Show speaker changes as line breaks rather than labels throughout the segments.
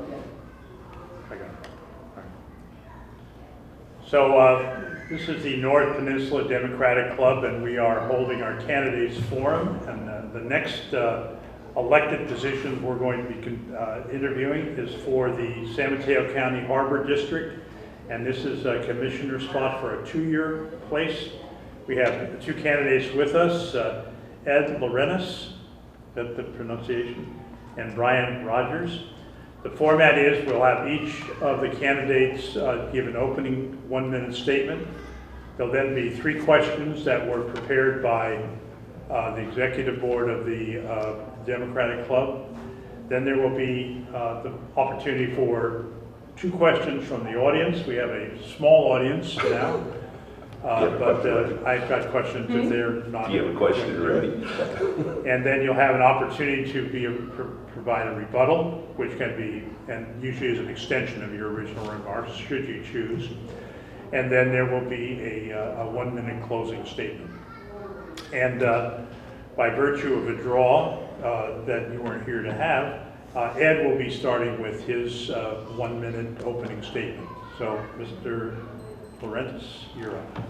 go ahead.
I got it. All right. So this is the North Peninsula Democratic Club, and we are holding our candidates forum. And the next elected position we're going to be interviewing is for the San Mateo County Harbor District. And this is a commissioner spot for a 2-year place. We have 2 candidates with us, Ed Larenas, that's the pronunciation, and Brian Rogers. The format is we'll have each of the candidates give an opening 1-minute statement. There'll then be 3 questions that were prepared by the executive board of the Democratic Club. Then there will be the opportunity for 2 questions from the audience. We have a small audience now, but I've got questions if they're not.
You have a question ready.
And then you'll have an opportunity to provide a rebuttal, which can be, and usually is an extension of your original remarks, should you choose. And then there will be a 1-minute closing statement. And by virtue of a draw that you weren't here to have, Ed will be starting with his 1-minute opening statement. So, Mr. Larenas, you're up.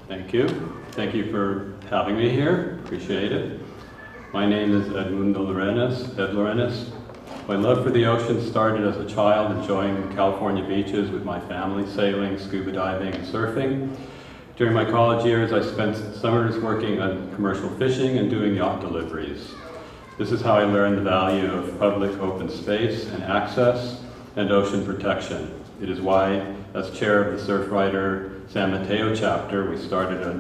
Thank you. Thank you for having me here. Appreciate it. My name is Edmundo Larenas, Ed Larenas. My love for the ocean started as a child, enjoying the California beaches with my family, sailing, scuba diving, and surfing. During my college years, I spent summers working on commercial fishing and doing yacht deliveries. This is how I learned the value of public open space and access and ocean protection. It is why, as chair of the Surfrider San Mateo chapter, we started a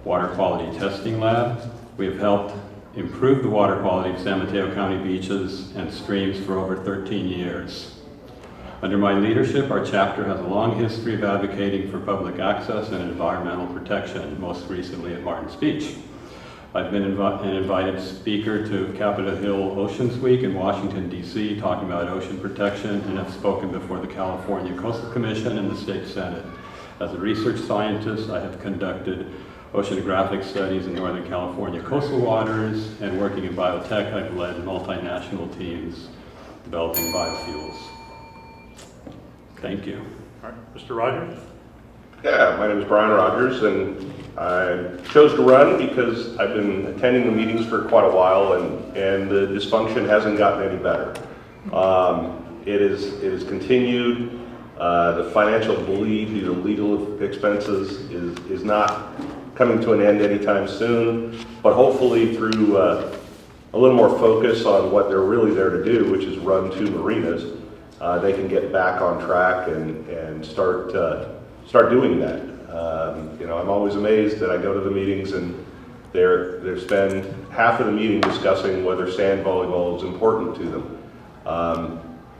water quality testing lab. We have helped improve the water quality of San Mateo County beaches and streams for over 13 years. Under my leadership, our chapter has a long history of advocating for public access and environmental protection, most recently at Martin's Beach. I've been an invited speaker to Capitol Hill Oceans Week in Washington, D.C., talking about ocean protection, and have spoken before the California Coastal Commission and the State Senate. As a research scientist, I have conducted oceanographic studies in Northern California coastal waters, and working in biotech, I've led multinational teams developing biofuels. Thank you.
All right, Mr. Rogers?
Yeah, my name is Brian Rogers, and I chose to run because I've been attending the meetings for quite a while, and the dysfunction hasn't gotten any better. It is continued. The financial bleed due to legal expenses is not coming to an end anytime soon, but hopefully through a little more focus on what they're really there to do, which is run 2 marinas, they can get back on track and start doing that. I'm always amazed that I go to the meetings and they spend half of the meeting discussing whether sand volleyball is important to them.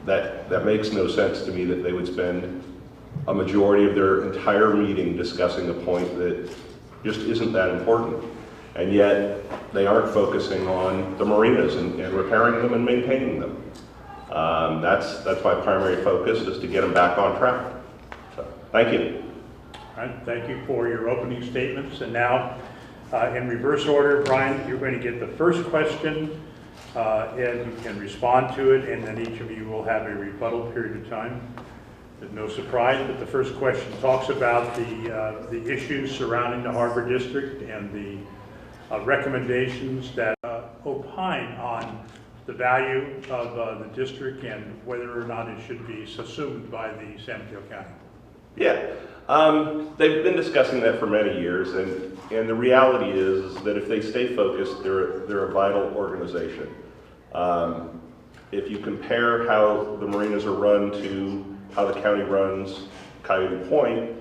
That makes no sense to me that they would spend a majority of their entire meeting discussing a point that just isn't that important. And yet they aren't focusing on the marinas and repairing them and maintaining them. That's my primary focus, is to get them back on track. So, thank you.
All right, thank you for your opening statements. And now, in reverse order, Brian, you're going to get the first question, and you can respond to it, and then each of you will have a rebuttal period of time. There's no surprise, but the first question talks about the issues surrounding the Harbor District and the recommendations that opine on the value of the district and whether or not it should be subsumed by the San Mateo County.
Yeah, they've been discussing that for many years, and the reality is that if they stay focused, they're a vital organization. If you compare how the marinas are run to how the county runs Coyote Point,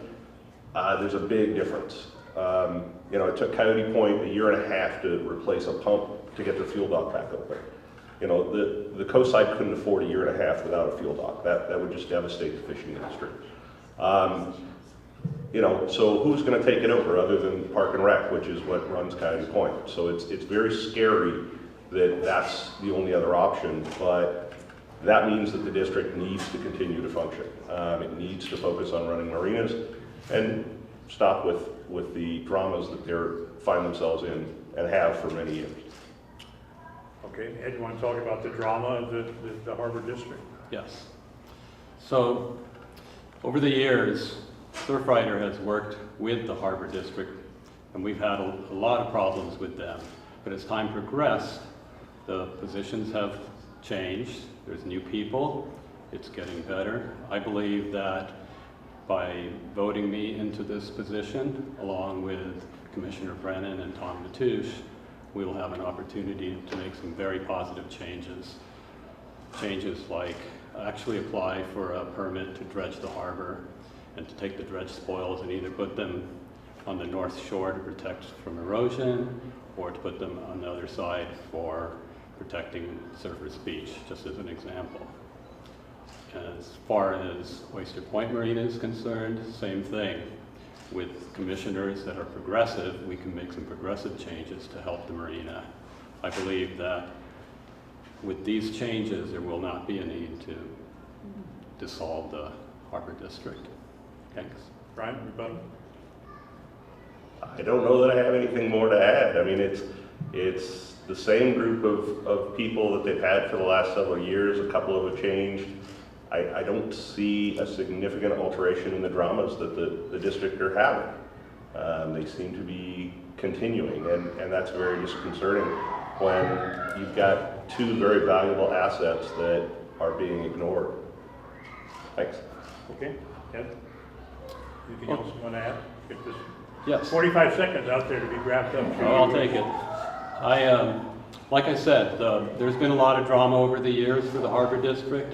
there's a big difference. It took Coyote Point 1.5 years to replace a pump to get the fuel dock back open. The coast side couldn't afford 1.5 years without a fuel dock. That would just devastate the fishing industry. So who's going to take it over other than Park and Rec, which is what runs Coyote Point? So it's very scary that that's the only other option, but that means that the district needs to continue to function. It needs to focus on running marinas and stop with the dramas that they find themselves in and have for many years.
Okay, Ed, you want to talk about the drama of the Harbor District?
Yes. So, over the years, Surfrider has worked with the Harbor District, and we've had a lot of problems with them. But as time progressed, the positions have changed. There's new people. It's getting better. I believe that by voting me into this position, along with Commissioner Brennan and Tom Matoush, we will have an opportunity to make some very positive changes. Changes like actually apply for a permit to dredge the harbor and to take the dredge spoils and either put them on the north shore to protect from erosion or to put them on the other side for protecting Surfers Beach, just as an example. As far as Oyster Point Marina is concerned, same thing. With commissioners that are progressive, we can make some progressive changes to help the marina. I believe that with these changes, there will not be a need to dissolve the Harbor District. Thanks.
Brian, rebuttal?
I don't know that I have anything more to add. I mean, it's the same group of people that they've had for the last several years. A couple have changed. I don't see a significant alteration in the dramas that the district are having. They seem to be continuing, and that's very disconcerting when you've got two very valuable assets that are being ignored. Thanks.
Okay, Ed? Anything else you want to add? Get this
Yes.
45 seconds out there to be wrapped up.
Oh, I'll take it. Like I said, there's been a lot of drama over the years for the Harbor District.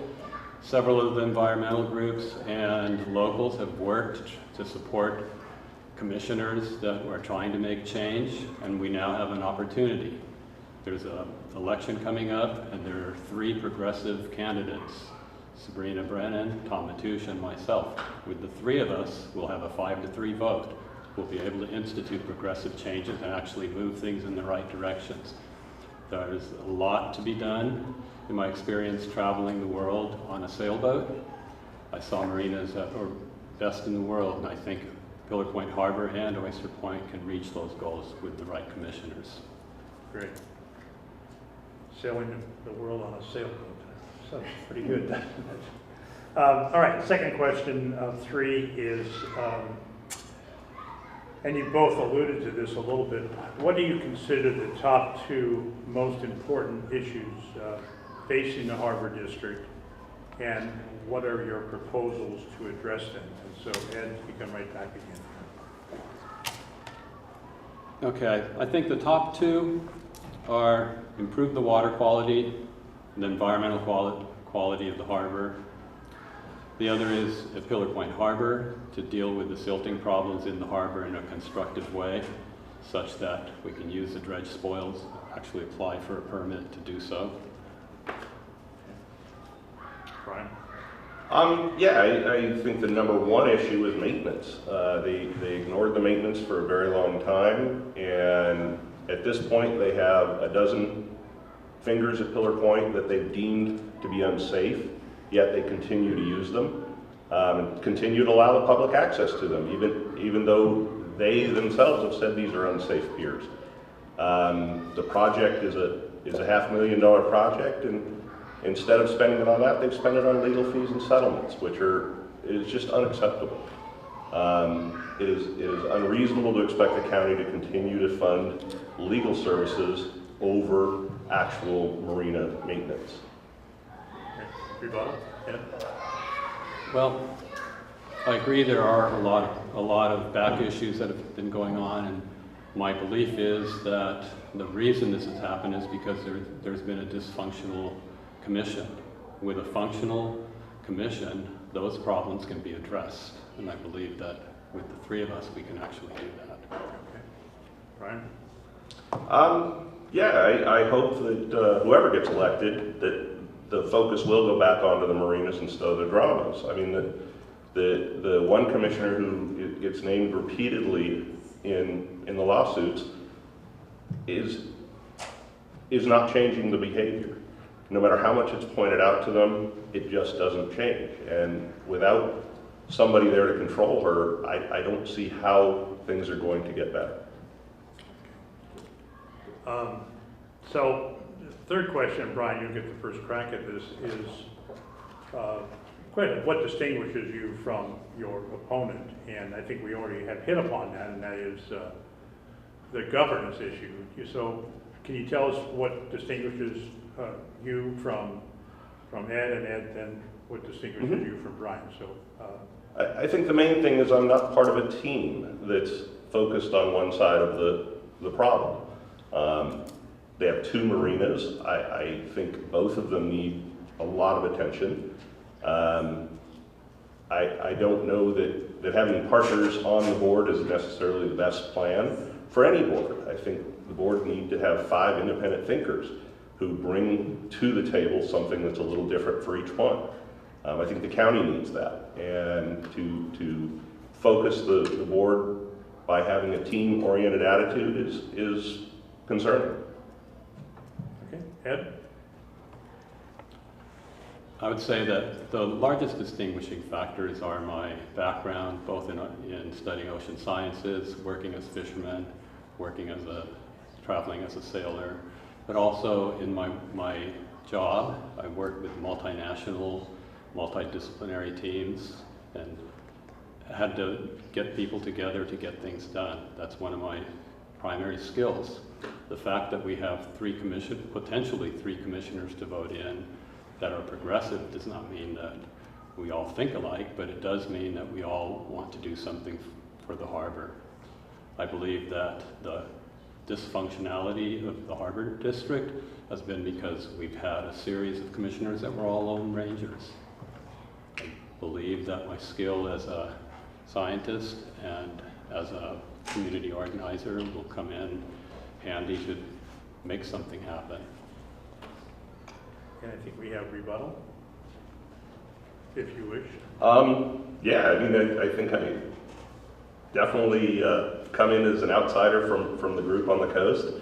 Several of the environmental groups and locals have worked to support commissioners that are trying to make change, and we now have an opportunity. There's an election coming up, and there are 3 progressive candidates, Sabrina Brennan, Tom Matoush, and myself. With the 3 of us, we'll have a 5-3 vote. We'll be able to institute progressive changes and actually move things in the right directions. There's a lot to be done. In my experience traveling the world on a sailboat, I saw marinas that are best in the world, and I think Pillar Point Harbor and Oyster Point can reach those goals with the right commissioners.
Great. Sailing the world on a sailboat. Sounds pretty good. All right, second question of 3 is, and you both alluded to this a little bit, what do you consider the top 2 most important issues facing the Harbor District, and what are your proposals to address them? And so Ed, you come right back again.
Okay, I think the top 2 are improve the water quality and the environmental quality of the harbor. The other is at Pillar Point Harbor to deal with the silting problems in the harbor in a constructive way, such that we can use the dredge spoils, actually apply for a permit to do so.
Brian?
Yeah, I think the number 1 issue is maintenance. They ignored the maintenance for a very long time, and at this point they have a dozen fingers at Pillar Point that they've deemed to be unsafe, yet they continue to use them, and continue to allow the public access to them, even though they themselves have said these are unsafe piers. The project is a $500,000 project, and instead of spending it on that, they've spent it on legal fees and settlements, which is just unacceptable. It is unreasonable to expect the county to continue to fund legal services over actual marina maintenance.
Rebuttal? Ed?
Well, I agree there are a lot of back issues that have been going on, and my belief is that the reason this has happened is because there's been a dysfunctional commission. With a functional commission, those problems can be addressed, and I believe that with the 3 of us, we can actually do that.
Okay. Brian?
Yeah, I hope that whoever gets elected, that the focus will go back onto the marinas instead of the dramas. I mean, the one commissioner who gets named repeatedly in the lawsuits is not changing the behavior. No matter how much it's pointed out to them, it just doesn't change. And without somebody there to control her, I don't see how things are going to get better.
So, the third question, Brian, you'll get the first crack at this, is what distinguishes you from your opponent, and I think we already have hit upon that, and that is the governance issue. So can you tell us what distinguishes you from Ed, and Ed then what distinguishes you from Brian? So
I think the main thing is I'm not part of a team that's focused on one side of the problem. They have two marinas. I think both of them need a lot of attention. I don't know that having partners on the board is necessarily the best plan for any board. I think the board need to have 5 independent thinkers who bring to the table something that's a little different for each one. I think the county needs that, and to focus the board by having a team-oriented attitude is concerning.
okay, Ed?
I would say that the largest distinguishing factors are my background, both in studying ocean sciences, working as fisherman, traveling as a sailor, but also in my job. I work with multinational, multidisciplinary teams, and had to get people together to get things done. That's one of my primary skills. The fact that we have potentially three commissioners to vote in that are progressive does not mean that we all think alike, but it does mean that we all want to do something for the harbor. I believe that the dysfunctionality of the Harbor District has been because we've had a series of commissioners that were all lone rangers. I believe that my skill as a scientist and as a community organizer will come in handy to make something happen.
And I think we have rebuttal, if you wish.
Yeah, I mean, I think I definitely come in as an outsider from the group on the coast,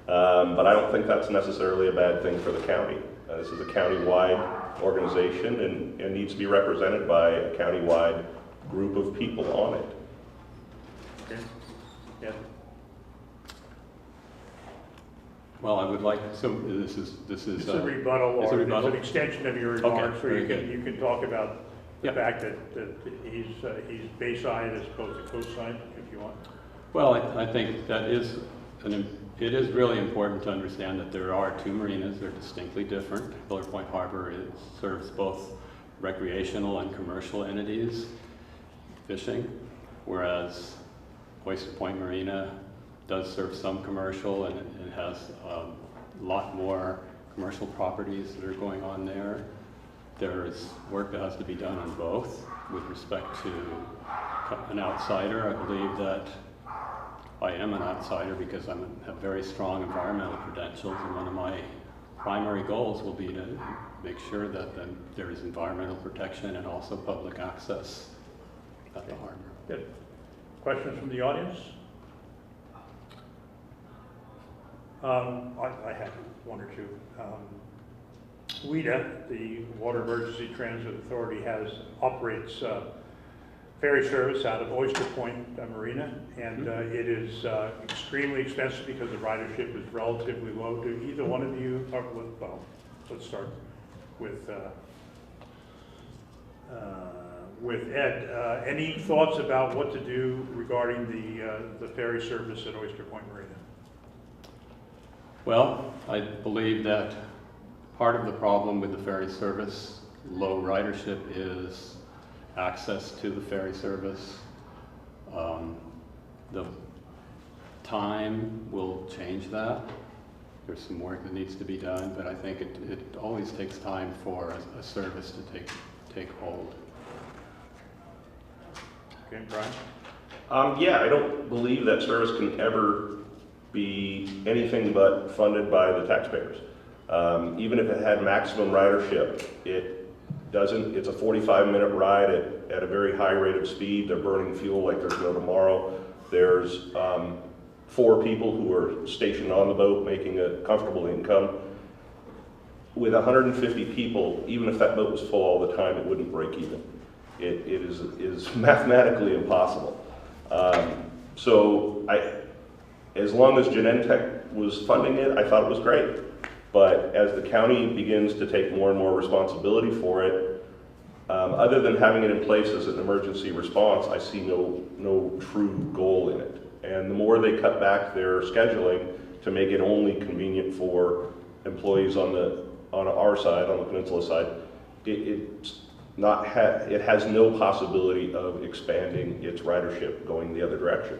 but I don't think that's necessarily a bad thing for the county. This is a county-wide organization and needs to be represented by a county-wide group of people on it.
Okay. Yeah.
Well, I would like, so this is
It's a rebuttal,
it's
or
a rebuttal?
it's an extension of your remarks, where
very
you can talk about the
Yep.
fact that he's bayside as opposed to coastside, if you want.
Well, I think that it is really important to understand that there are two marinas. They're distinctly different. Pillar Point Harbor serves both recreational and commercial entities, fishing, whereas Oyster Point Marina does serve some commercial, and it has a lot more commercial properties that are going on there. There is work that has to be done on both. With respect to an outsider, I believe that I am an outsider because I have very strong environmental credentials, and one of my primary goals will be to make sure that there is environmental protection and also public access at the harbor.
Good. Questions from the audience? I have one or two. WEDA, the Water Emergency Transit Authority, operates ferry service out of Oyster Point Marina, and it is extremely expensive because the ridership is relatively low. Do either one of you, well, let's start with Ed. Any thoughts about what to do regarding the ferry service at Oyster Point Marina?
Well, I believe that part of the problem with the ferry service, low ridership, is access to the ferry service. The time will change that. There's some work that needs to be done, but I think it always takes time for a service to take hold.
Okay, Brian?
Yeah, I don't believe that service can ever be anything but funded by the taxpayers. Even if it had maximum ridership, it doesn't. It's a 45-minute ride at a very high rate of speed. They're burning fuel like there's no tomorrow. There's 4 people who are stationed on the boat making a comfortable income. With 150 people, even if that boat was full all the time, it wouldn't break even. It is mathematically impossible. As long as Genentech was funding it, I thought it was great. But as the county begins to take more and more responsibility for it, Other than having it in place as an emergency response, I see no true goal in it. And the more they cut back their scheduling to make it only convenient for employees on our side, on the Peninsula side, it has no possibility of expanding its ridership going the other direction.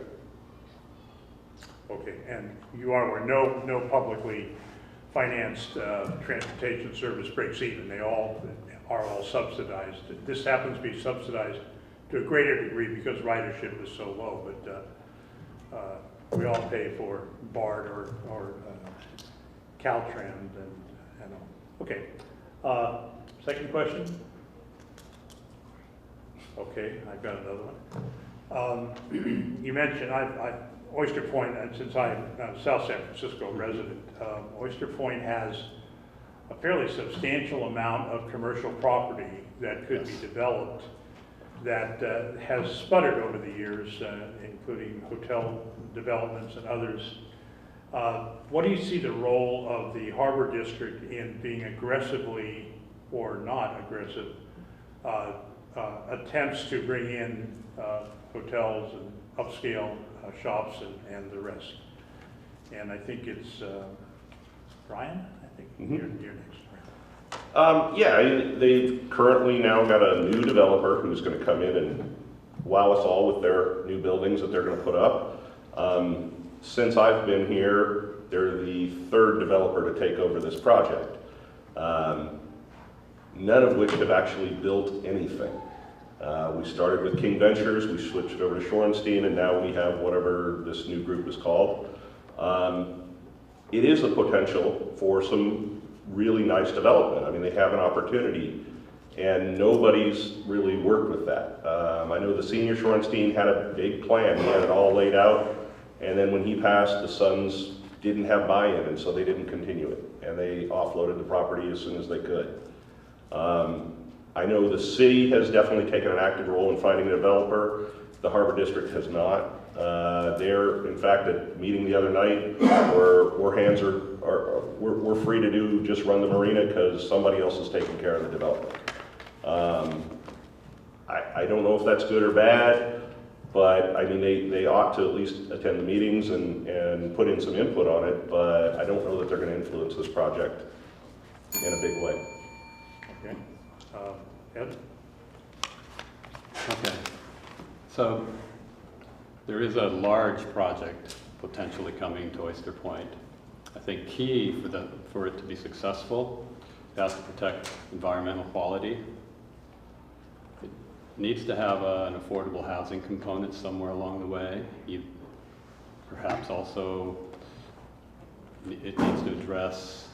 Okay, and you are aware, no publicly financed transportation service breaks even. They all are all subsidized. This happens to be subsidized to a greater degree because ridership is so low, but we all pay for BART or Caltrans and all. Okay, second question? Okay, I've got another one. You mentioned, Oyster Point, since I'm a South San Francisco resident, Oyster Point has a fairly substantial amount of commercial property that could be developed that has sputtered over the years, including hotel developments and others. What do you see the role of the Harbor District in being aggressively or not aggressive attempts to bring in hotels and upscale shops and the rest? And I think it's Brian, I think you're next.
Yeah, they've currently now got a new developer who's going to come in and wow us all with their new buildings that they're going to put up. Since I've been here, they're the third developer to take over this project, none of which have actually built anything. We started with King Ventures, we switched over to Shorenstein, and now we have whatever this new group is called. It is a potential for some really nice development. I mean, they have an opportunity, and nobody's really worked with that. I know the senior Shorenstein had a big plan. He had it all laid out, and then when he passed, the sons didn't have buy-in, and so they didn't continue it, and they offloaded the property as soon as they could. I know the city has definitely taken an active role in finding a developer. The Harbor District has not. They're, in fact, at a meeting the other night where we're free to just run the marina because somebody else is taking care of the development. I don't know if that's good or bad, but I mean, they ought to at least attend the meetings and put in some input on it, but I don't know that they're going to influence this project in a big way.
Okay. Ed?
Okay. So there is a large project potentially coming to Oyster Point. I think key for it to be successful, it has to protect environmental quality. It needs to have an affordable housing component somewhere along the way. Perhaps also it needs to address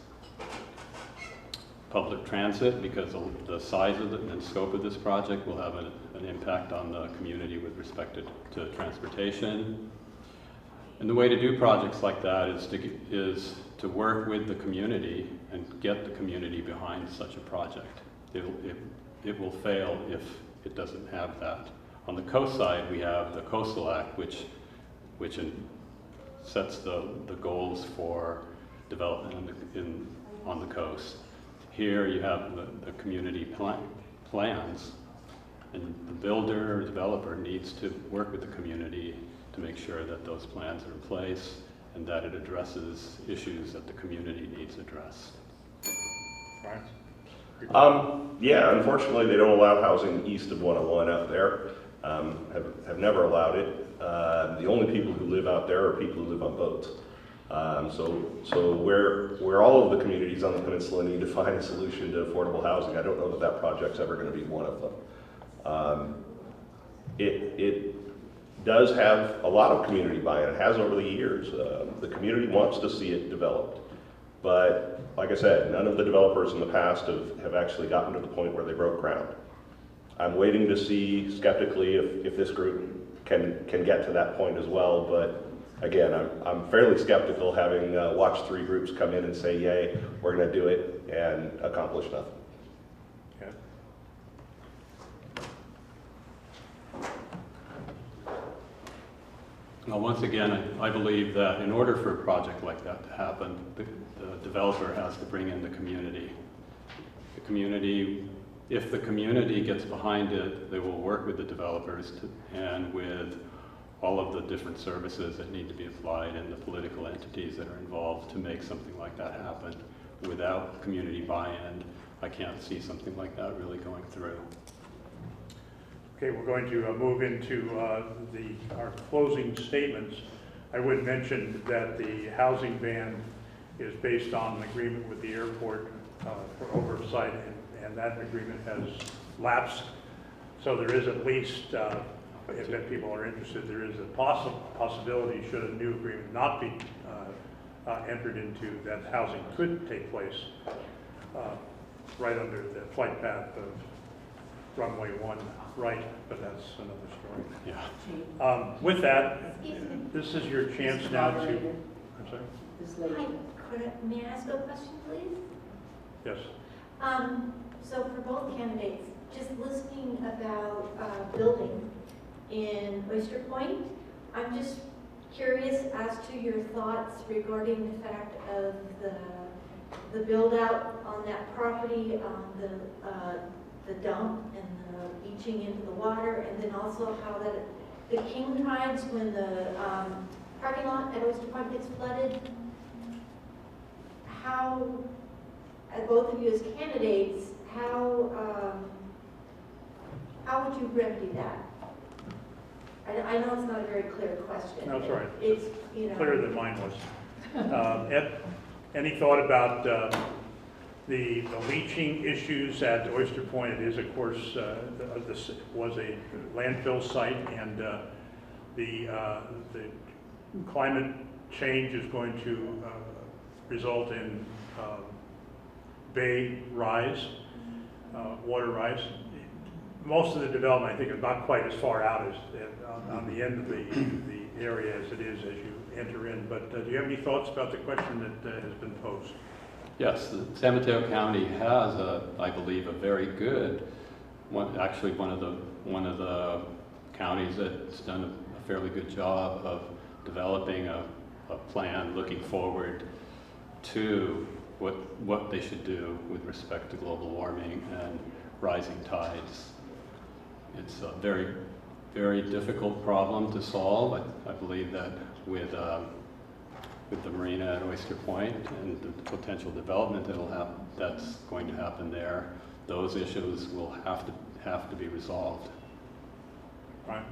public transit because the size of and scope of this project will have an impact on the community with respect to transportation. And the way to do projects like that is to work with the community and get the community behind such a project. It will fail if it doesn't have that. On the coast side, we have the Coastal Act, which sets the goals for development on the coast. Here you have the community plans, and the builder or developer needs to work with the community to make sure that those plans are in place and that it addresses issues that the community needs addressed.
Yeah, unfortunately they don't allow housing east of 101 out there. Have never allowed it. The only people who live out there are people who live on boats. So where all of the communities on the peninsula need to find a solution to affordable housing, I don't know that project's ever going to be one of them. It does have a lot of community buy-in. It has over the years. The community wants to see it developed. But like I said, none of the developers in the past have actually gotten to the point where they broke ground. I'm waiting to see skeptically if this group can get to that point as well, but again, I'm fairly skeptical having watched 3 groups come in and say, yay, we're going to do it, and accomplish nothing.
Okay.
Well, once again, I believe that in order for a project like that to happen, the developer has to bring in the community. The community if the community gets behind it, they will work with the developers and with all of the different services that need to be applied and the political entities that are involved to make something like that happen. Without community buy-in, I can't see something like that really going through.
Okay, we're going to move into our closing statements. I would mention that the housing ban is based on an agreement with the airport for oversight, and that agreement has lapsed. So there is at least, if people are interested, there is a possibility, should a new agreement not be entered into, that housing could take place right under the flight path of runway 1 right, but that's another story.
Yeah.
With that, this is your chance now to, I'm sorry?
Hi, may I ask a question, please?
Yes.
So for both candidates, just listening about building in Oyster Point, I'm just curious as to your thoughts regarding the fact of the build out on that property, the dump and the leaching into the water, and then also how that the king tides, when the parking lot at Oyster Point gets flooded, how, both of you as candidates, how would you remedy that? I know it's not a very clear question.
No, it's all right.
It's, you know.
Clearer than mine was. Ed, any thought about the leaching issues at Oyster Point? It is, of course, this was a landfill site, and the climate change is going to result in bay rise, water rise. Most of the development, I think, is not quite as far out as on the end of the area as it is as you enter in. But do you have any thoughts about the question that has been posed?
Yes, San Mateo County has, I believe, a very good actually one of the counties that's done a fairly good job of developing a plan looking forward to what they should do with respect to global warming and rising tides. It's a very, very difficult problem to solve. I believe that with the marina at Oyster Point and the potential development that's going to happen there, those issues will have to be resolved.
Right.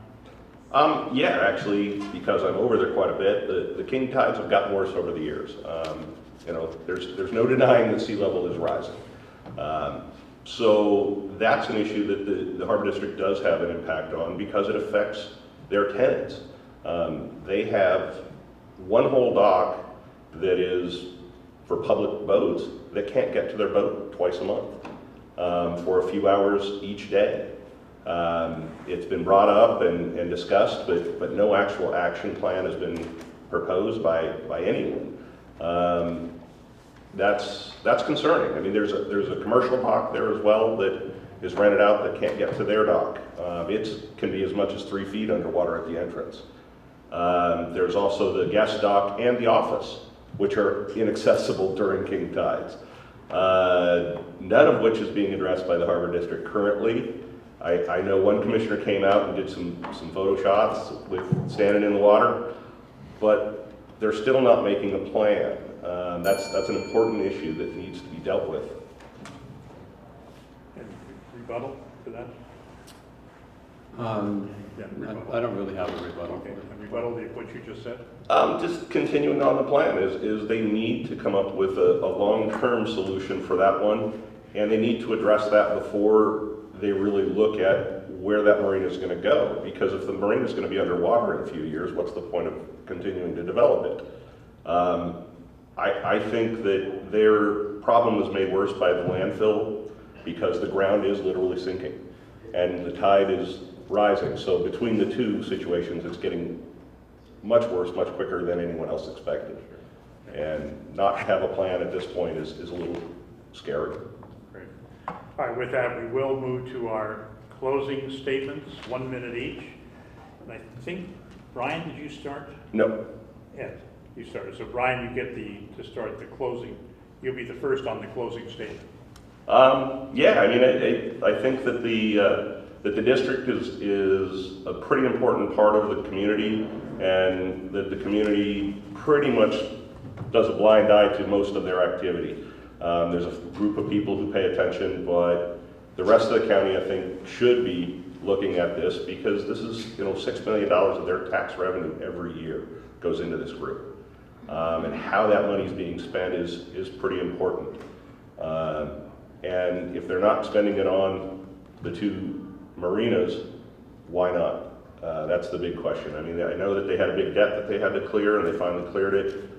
Yeah, actually, because I'm over there quite a bit, the king tides have gotten worse over the years. You know, there's no denying that sea level is rising. So that's an issue that the Harbor District does have an impact on because it affects their tenants. They have one whole dock that is for public boats that can't get to their boat twice a month for a few hours each day. It's been brought up and discussed, but no actual action plan has been proposed by anyone. That's concerning. I mean, there's a commercial dock there as well that is rented out that can't get to their dock. It can be as much as 3 feet underwater at the entrance. There's also the guest dock and the office, which are inaccessible during king tides. None of which is being addressed by the Harbor District currently. I know one commissioner came out and did some photo shots with standing in the water, but they're still not making a plan. That's an important issue that needs to be dealt with.
And rebuttal to that?
Yeah, I don't really have a rebuttal.
Okay, and rebuttal to what you just said?
Just continuing on the plan is they need to come up with a long-term solution for that one, and they need to address that before they really look at where that marina is going to go. Because if the marina is going to be underwater in a few years, what's the point of continuing to develop it? I think that their problem was made worse by the landfill because the ground is literally sinking and the tide is rising. So between the two situations, it's getting much worse, much quicker than anyone else expected. And not have a plan at this point is a little scary.
Great. All right, with that, we will move to our closing statements, 1 minute each. And I think, Brian, did you start?
No.
Ed, you started. So Brian, you get to start the closing. You'll be the first on the closing statement.
Yeah, I mean, I think that the district is a pretty important part of the community, and that the community pretty much does a blind eye to most of their activity. There's a group of people who pay attention, but the rest of the county, I think, should be looking at this, because this is, $6 million of their tax revenue every year goes into this group. And how that money is being spent is pretty important. And if they're not spending it on the two marinas, why not? That's the big question. I mean, I know that they had a big debt that they had to clear, and they finally cleared it.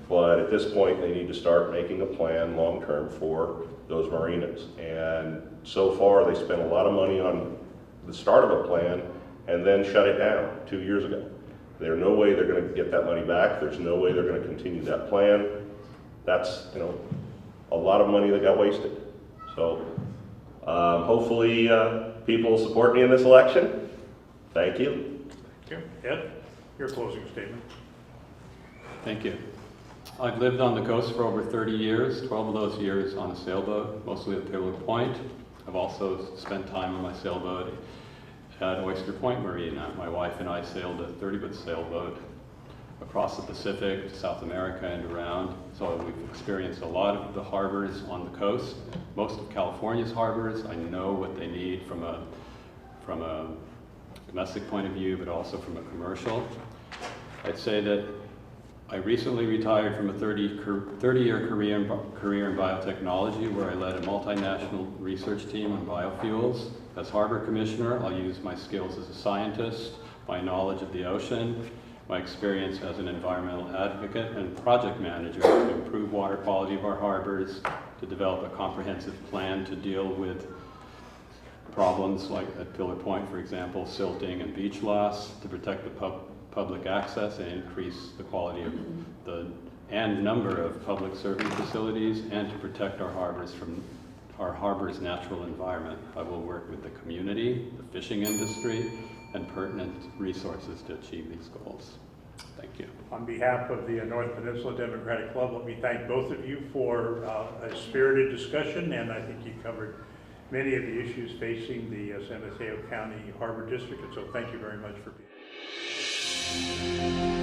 But at this point, they need to start making a plan long-term for those marinas. And so far, they spent a lot of money on the start of a plan and then shut it down 2 years ago. There's no way they're going to get that money back. There's no way they're going to continue that plan. That's, a lot of money that got wasted. So hopefully people will support me in this election. Thank you.
Thank you. Ed, your closing statement.
Thank you. I've lived on the coast for over 30 years, 12 of those years on a sailboat, mostly at Pillar Point. I've also spent time on my sailboat at Oyster Point Marina. My wife and I sailed a 30-foot sailboat across the Pacific to South America and around. So we've experienced a lot of the harbors on the coast. Most of California's harbors, I know what they need from a domestic point of view, but also from a commercial. I'd say that I recently retired from a 30-year career in biotechnology, where I led a multinational research team on biofuels. As Harbor Commissioner, I'll use my skills as a scientist, my knowledge of the ocean, my experience as an environmental advocate and project manager to improve water quality of our harbors, to develop a comprehensive plan to deal with problems like at Pillar Point, for example, silting and beach loss, to protect the public access and increase the quality of and number of public serving facilities, and to protect our harbors from our harbor's natural environment. I will work with the community, the fishing industry, and pertinent resources to achieve these goals. Thank you.
On behalf of the North Peninsula Democratic Club, let me thank both of you for a spirited discussion, and I think you covered many of the issues facing the San Mateo County Harbor District, and so thank you very much for being here.